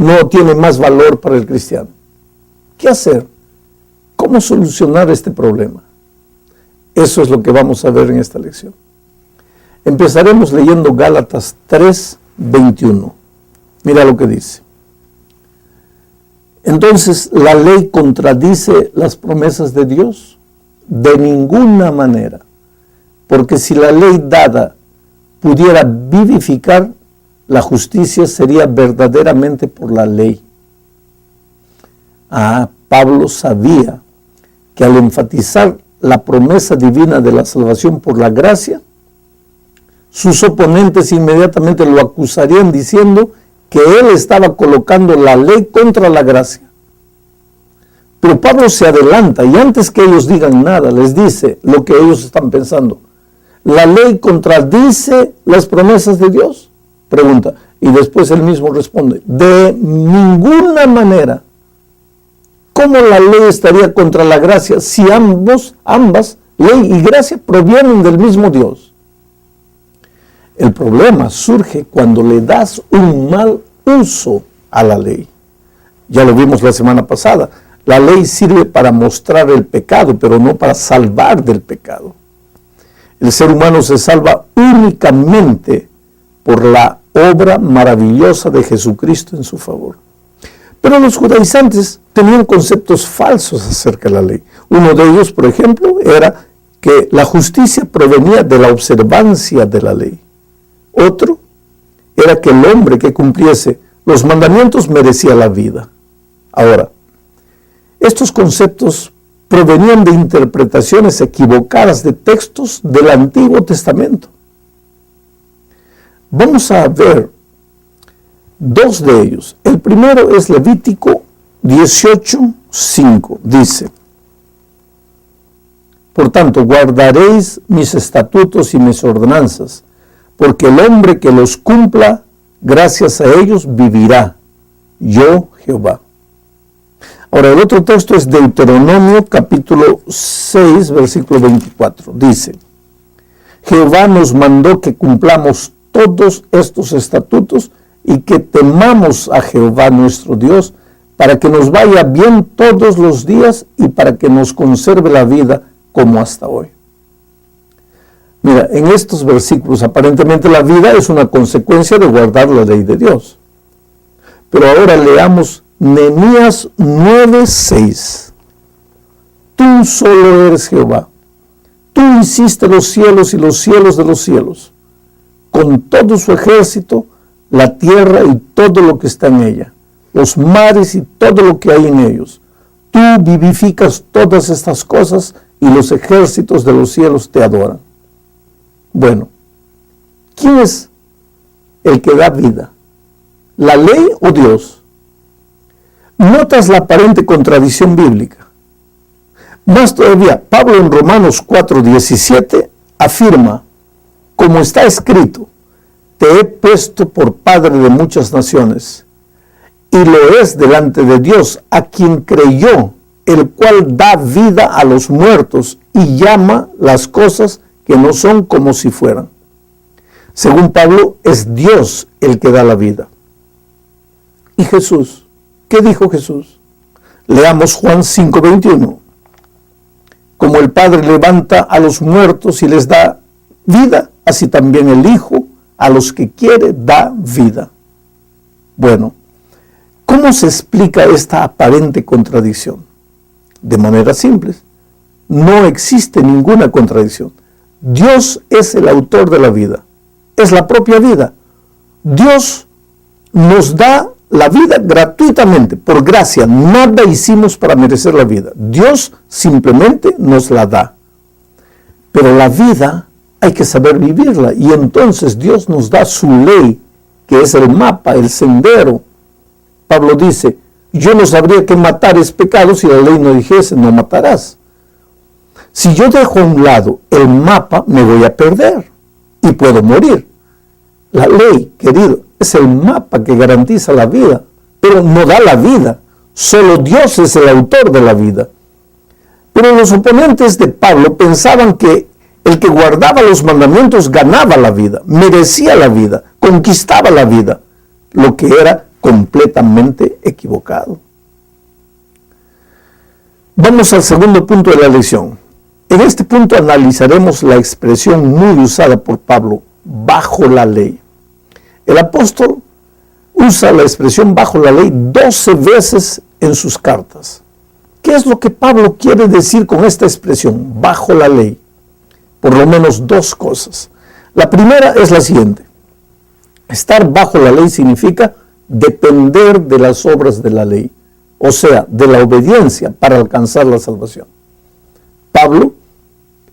no tiene más valor para el cristiano. ¿Qué hacer? ¿Cómo solucionar este problema? Eso es lo que vamos a ver en esta lección. Empezaremos leyendo Gálatas 3:21. Mira lo que dice. Entonces, ¿la ley contradice las promesas de Dios? De ninguna manera. Porque si la ley dada pudiera vivificar, la justicia sería verdaderamente por la ley. Pablo sabía que al enfatizar la promesa divina de la salvación por la gracia, sus oponentes inmediatamente lo acusarían diciendo que él estaba colocando la ley contra la gracia. Pero Pablo se adelanta y antes que ellos digan nada, les dice lo que ellos están pensando. ¿La ley contradice las promesas de Dios? Pregunta. Y después él mismo responde, de ninguna manera. ¿Cómo la ley estaría contra la gracia si ambas, ley y gracia, provienen del mismo Dios? El problema surge cuando le das un mal uso a la ley. Ya lo vimos la semana pasada. La ley sirve para mostrar el pecado, pero no para salvar del pecado. El ser humano se salva únicamente por la obra maravillosa de Jesucristo en su favor. Pero los judaizantes tenían conceptos falsos acerca de la ley. Uno de ellos, por ejemplo, era que la justicia provenía de la observancia de la ley. Otro era que el hombre que cumpliese los mandamientos merecía la vida. Ahora, estos conceptos provenían de interpretaciones equivocadas de textos del Antiguo Testamento. Vamos a ver dos de ellos. El primero es Levítico 18:5. Dice, por tanto, guardaréis mis estatutos y mis ordenanzas, porque el hombre que los cumpla, gracias a ellos vivirá. Yo, Jehová. Ahora, el otro texto es Deuteronomio capítulo 6, versículo 24. Dice, Jehová nos mandó que cumplamos todos estos estatutos y que temamos a Jehová nuestro Dios para que nos vaya bien todos los días y para que nos conserve la vida como hasta hoy. Mira, en estos versículos aparentemente la vida es una consecuencia de guardar la ley de Dios. Pero ahora leamos Nehemías 9:6. Tú solo eres Jehová. Tú hiciste los cielos y los cielos de los cielos, con todo su ejército, la tierra y todo lo que está en ella, los mares y todo lo que hay en ellos. Tú vivificas todas estas cosas y los ejércitos de los cielos te adoran. Bueno, ¿quién es el que da vida? ¿La ley o Dios? ¿Notas la aparente contradicción bíblica? Más todavía, Pablo en Romanos 4:17 afirma, como está escrito, te he puesto por padre de muchas naciones, y lo es delante de Dios, a quien creyó, el cual da vida a los muertos y llama las cosas que no son como si fueran. Según Pablo, es Dios el que da la vida. ¿Y Jesús? ¿Qué dijo Jesús? Leamos Juan 5:21. Como el Padre levanta a los muertos y les da vida, así también el Hijo a los que quiere da vida. Bueno, ¿cómo se explica esta aparente contradicción? De manera simple. No existe ninguna contradicción. Dios es el autor de la vida. Es la propia vida. Dios nos da la vida gratuitamente, por gracia. Nada hicimos para merecer la vida. Dios simplemente nos la da. Pero la vida hay que saber vivirla. Y entonces Dios nos da su ley, que es el mapa, el sendero. Pablo dice, yo no sabría que matar es pecado si la ley no dijese, no matarás. Si yo dejo a un lado el mapa, me voy a perder y puedo morir. La ley, querido, es el mapa que garantiza la vida, pero no da la vida. Solo Dios es el autor de la vida. Pero los oponentes de Pablo pensaban que el que guardaba los mandamientos ganaba la vida, merecía la vida, conquistaba la vida, lo que era completamente equivocado. Vamos al segundo punto de la lección. En este punto analizaremos la expresión muy usada por Pablo, bajo la ley. El apóstol usa la expresión bajo la ley 12 veces en sus cartas. ¿Qué es lo que Pablo quiere decir con esta expresión, bajo la ley? Por lo menos dos cosas. La primera es la siguiente. Estar bajo la ley significa depender de las obras de la ley, o sea, de la obediencia para alcanzar la salvación. Pablo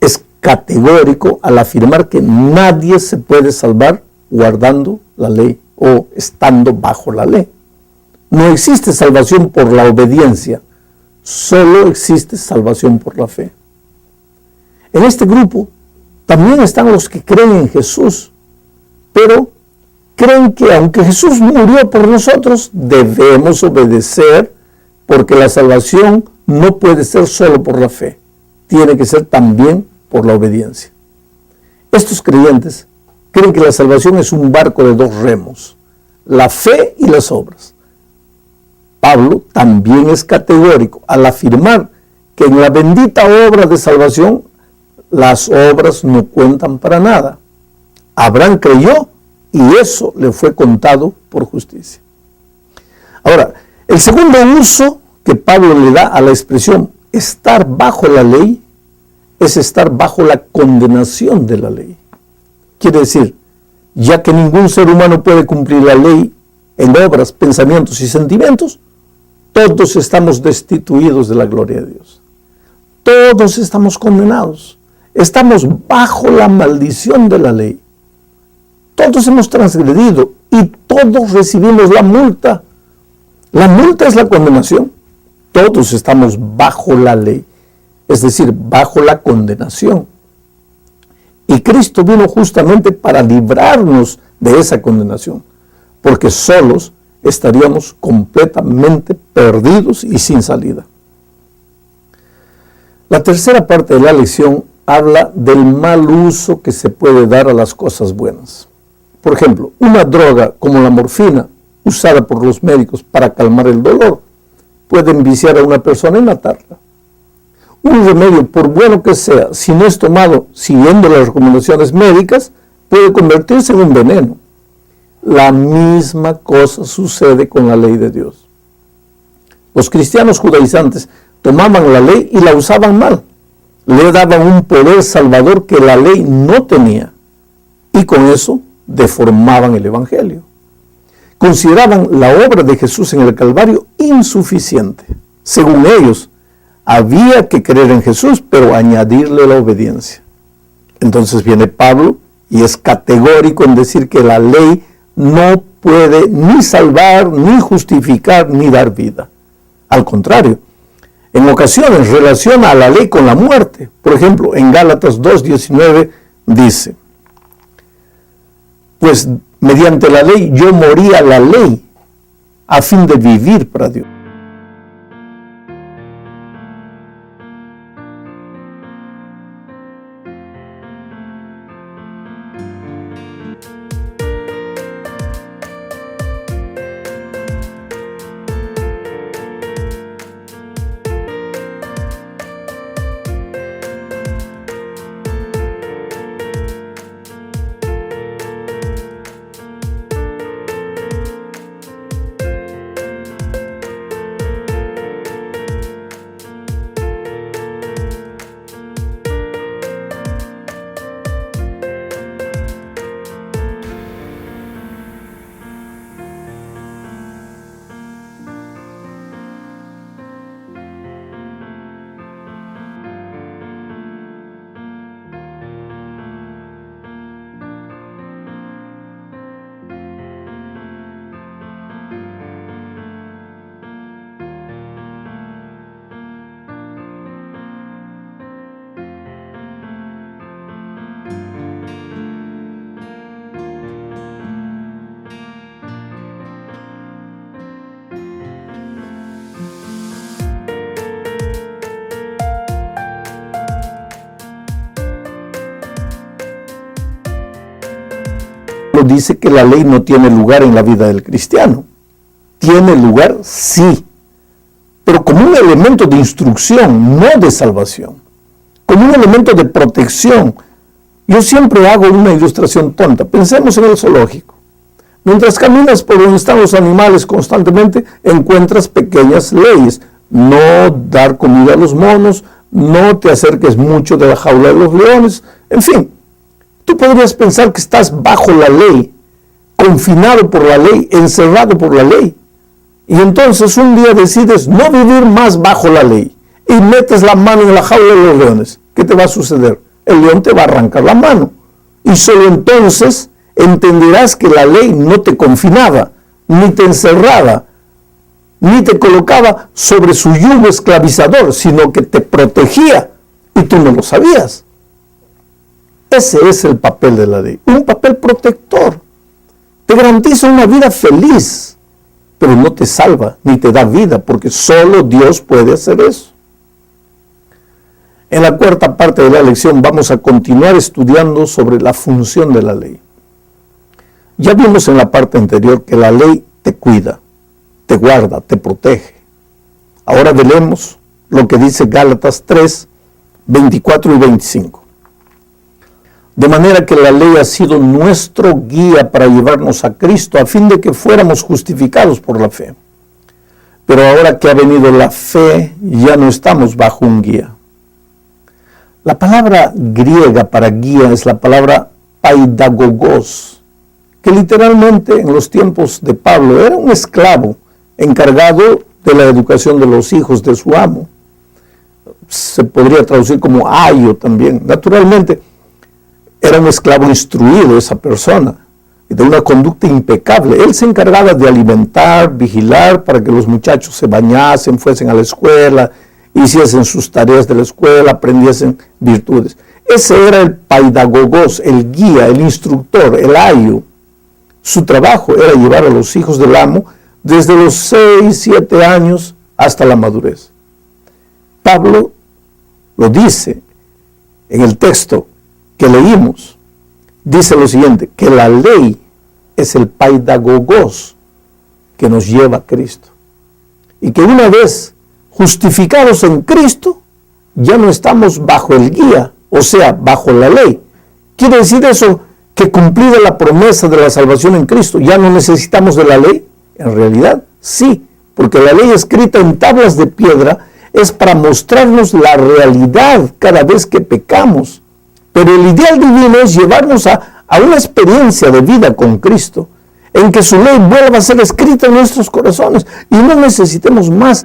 es categórico al afirmar que nadie se puede salvar guardando la ley o estando bajo la ley. No existe salvación por la obediencia, solo existe salvación por la fe. En este grupo también están los que creen en Jesús, pero creen que aunque Jesús murió por nosotros, debemos obedecer porque la salvación no puede ser solo por la fe, tiene que ser también por la obediencia. Estos creyentes creen que la salvación es un barco de dos remos, la fe y las obras. Pablo también es categórico al afirmar que en la bendita obra de salvación las obras no cuentan para nada. Abraham creyó y eso le fue contado por justicia. Ahora, el segundo uso que Pablo le da a la expresión estar bajo la ley es estar bajo la condenación de la ley. Quiere decir, ya que ningún ser humano puede cumplir la ley en obras, pensamientos y sentimientos, todos estamos destituidos de la gloria de Dios. Todos estamos condenados. Estamos bajo la maldición de la ley. Todos hemos transgredido y todos recibimos la multa. La multa es la condenación. Todos estamos bajo la ley, es decir, bajo la condenación. Y Cristo vino justamente para librarnos de esa condenación, porque solos estaríamos completamente perdidos y sin salida. La tercera parte de la lección habla del mal uso que se puede dar a las cosas buenas. Por ejemplo, una droga como la morfina, usada por los médicos para calmar el dolor, puede enviciar a una persona y matarla. Un remedio, por bueno que sea, si no es tomado siguiendo las recomendaciones médicas, puede convertirse en un veneno. La misma cosa sucede con la ley de Dios. Los cristianos judaizantes tomaban la ley y la usaban mal. Le daban un poder salvador que la ley no tenía. Y con eso deformaban el evangelio. Consideraban la obra de Jesús en el Calvario insuficiente. Según ellos, había que creer en Jesús, pero añadirle la obediencia. Entonces viene Pablo y es categórico en decir que la ley no puede ni salvar, ni justificar, ni dar vida. Al contrario, en ocasiones relaciona a la ley con la muerte. Por ejemplo, en Gálatas 2:19 dice, pues mediante la ley yo morí a la ley a fin de vivir para Dios. Dice que la ley no tiene lugar en la vida del cristiano. tiene lugar, sí, pero como un elemento de instrucción, no de salvación, como un elemento de protección. Yo siempre hago una ilustración tonta. Pensemos en el zoológico. Mientras caminas por donde están los animales constantemente, encuentras pequeñas leyes. No dar comida a los monos, no te acerques mucho de la jaula de los leones, en fin. Tú podrías pensar que estás bajo la ley, confinado por la ley, encerrado por la ley. Y entonces un día decides no vivir más bajo la ley y metes la mano en la jaula de los leones. ¿Qué te va a suceder? El león te va a arrancar la mano. Y solo entonces entenderás que la ley no te confinaba, ni te encerraba, ni te colocaba sobre su yugo esclavizador, sino que te protegía y tú no lo sabías. Ese es el papel de la ley, un papel protector. Te garantiza una vida feliz, pero no te salva ni te da vida, porque solo Dios puede hacer eso. En la cuarta parte de la lección vamos a continuar estudiando sobre la función de la ley. Ya vimos en la parte anterior que la ley te cuida, te guarda, te protege. Ahora veremos lo que dice Gálatas 3, 24 y 25. De manera que la ley ha sido nuestro guía para llevarnos a Cristo, a fin de que fuéramos justificados por la fe. Pero ahora que ha venido la fe, ya no estamos bajo un guía. La palabra griega para guía es la palabra paidagogos, que literalmente en los tiempos de Pablo era un esclavo encargado de la educación de los hijos de su amo. Se podría traducir como ayo también. Naturalmente, era un esclavo instruido esa persona, de una conducta impecable. Él se encargaba de alimentar, vigilar para que los muchachos se bañasen, fuesen a la escuela, hiciesen sus tareas de la escuela, aprendiesen virtudes. Ese era el paidagogos, el guía, el instructor, el ayo. Su trabajo era llevar a los hijos del amo desde los 6, 7 años hasta la madurez. Pablo lo dice en el texto que leímos. Dice lo siguiente, que la ley es el paidagogos que nos lleva a Cristo. Y que una vez justificados en Cristo, ya no estamos bajo el guía, o sea, bajo la ley. ¿Quiere decir eso que cumplida la promesa de la salvación en Cristo, ya no necesitamos de la ley? En realidad, sí, porque la ley escrita en tablas de piedra es para mostrarnos la realidad cada vez que pecamos. Pero el ideal divino es llevarnos a una experiencia de vida con Cristo, en que su ley vuelva a ser escrita en nuestros corazones y no necesitemos más.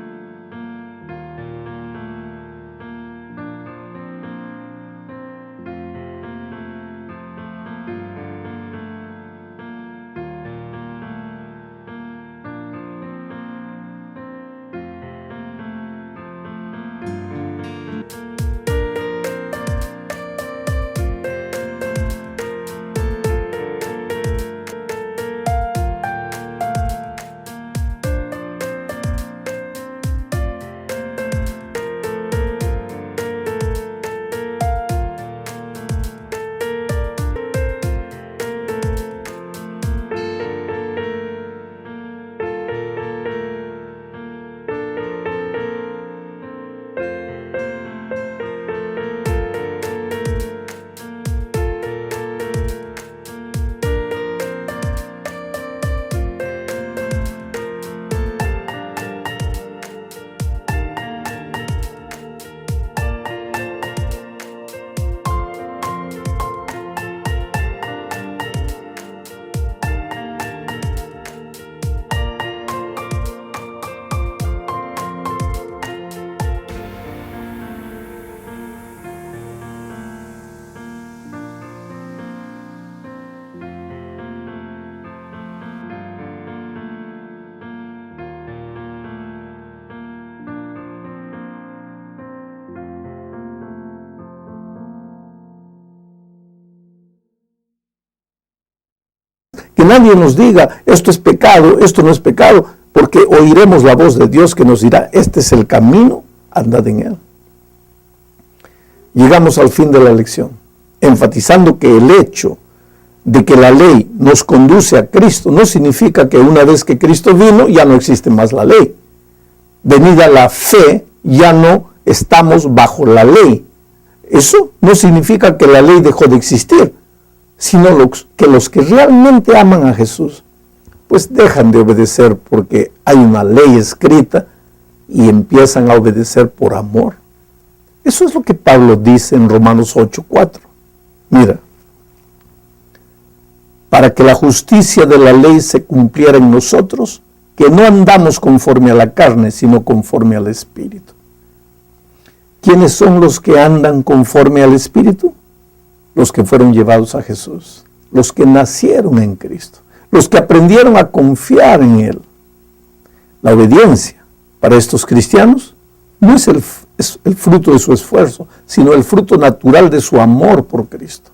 Que nadie nos diga, esto es pecado, esto no es pecado, porque oiremos la voz de Dios que nos dirá, este es el camino, andad en él. Llegamos al fin de la lección, enfatizando que el hecho de que la ley nos conduce a Cristo no significa que una vez que Cristo vino ya no existe más la ley. Venida la fe, ya no estamos bajo la ley. Eso no significa que la ley dejó de existir, sino que los que realmente aman a Jesús, pues dejan de obedecer porque hay una ley escrita y empiezan a obedecer por amor. Eso es lo que Pablo dice en Romanos 8:4. Mira, para que la justicia de la ley se cumpliera en nosotros, que no andamos conforme a la carne, sino conforme al Espíritu. ¿Quiénes son los que andan conforme al Espíritu? Los que fueron llevados a Jesús, los que nacieron en Cristo, los que aprendieron a confiar en Él. La obediencia para estos cristianos no es el fruto de su esfuerzo, sino el fruto natural de su amor por Cristo.